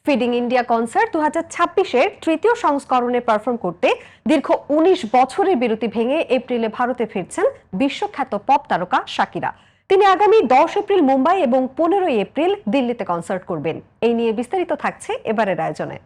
Feeding India concert 2026-এর তৃতীয় সংস্করণে perform করতে দীর্ঘ 19 বছরের বিরতি ভেঙে এপ্রিলে ভারতে ফিরছেন বিশ্বখ্যাত পপ তারকা শাকিরা। তিনি আগামী 10 এপ্রিল মুম্বাই এবং 15 এপ্রিল দিল্লিতে কনসার্ট করবেন। এই নিয়ে বিস্তারিত থাকছে এবারের আয়োজনে।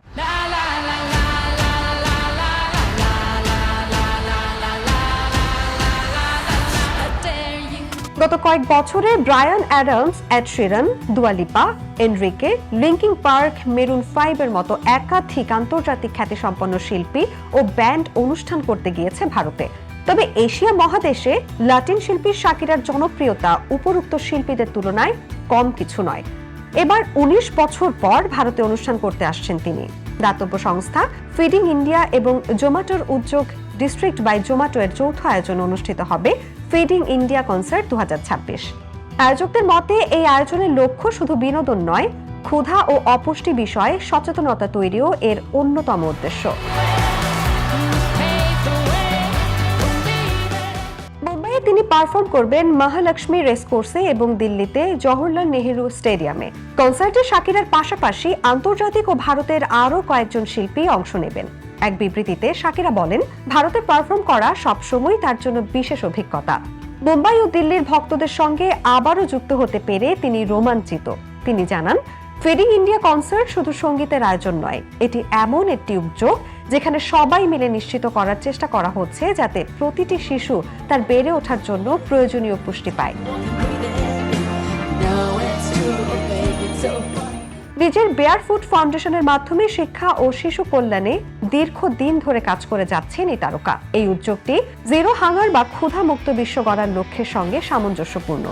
গত কয়েক বছরে Bryan Adams, Ed Sheeran, Dua Lipa, Enrique, Linkin Park, Maroon 5-এর মতো একাধিক আন্তর্জাতিক খ্যাতিসম্পন্ন শিল্পী ও ব্যান্ড অনুষ্ঠান করতে গিয়েছে ভারতে। তবে এশিয়া মহাদেশে লাতিন শিল্পী শাকিরার জনপ্রিয়তা উপরোক্ত শিল্পীদের তুলনায় কম কিছু নয়। এবার 19 বছর পর ভারতে অনুষ্ঠান করতে আসছেন তিনি। দাতব্য সংস্থা ফিডিং ইন্ডিয়া এবং জোম্যাটোর উদ্যোগ ডিস্ট্রিক্ট বাই জোম্যাটো এর যৌথ আয়োজনে অনুষ্ঠিত হবে ফিডিং ইন্ডিয়া কনসার্ট 2026। আয়োজকদের মতে এই আয়োজনের লক্ষ্য শুধু বিনোদন নয়, ক্ষুধা ও অপুষ্টি বিষয়ে সচেতনতা তৈরিও এর অন্যতম উদ্দেশ্য। মুম্বাইয়ে তিনি পারফর্ম করবেন মহালক্ষ্মী রেসকোর্সে এবং দিল্লিতে জওহরলাল নেহেরু স্টেডিয়ামে। কনসার্টে শাকিরার পাশাপাশি আন্তর্জাতিক ও ভারতের আরও কয়েকজন শিল্পী অংশ নেবেন। এক বিবৃতিতে শাকিরা বলেন, ভারতে পারফর্ম করা সবসময় তার জন্য বিশেষ অভিজ্ঞতা। মুম্বাই ও দিল্লির ভক্তদের সঙ্গে আবারও যুক্ত হতে পেরে তিনি রোমাঞ্চিত। তিনি জানান, ফিডিং ইন্ডিয়া কনসার্ট শুধু সঙ্গীতের আয়োজন নয়, এটি এমন একটি উদ্যোগ যেখানে সবাই মিলে নিশ্চিত করার চেষ্টা করা হচ্ছে যাতে প্রতিটি শিশু তার বেড়ে ওঠার জন্য প্রয়োজনীয় পুষ্টি পায়। নিজের বেয়ারফুট ফাউন্ডেশনের মাধ্যমে শিক্ষা ও শিশু কল্যাণে দীর্ঘদিন ধরে কাজ করে যাচ্ছেন এই তারকা। এই উদ্যোগটি জিরো হাঙ্গার বা ক্ষুধা মুক্ত বিশ্ব গড়ার লক্ষ্যের সঙ্গে সামঞ্জস্যপূর্ণ।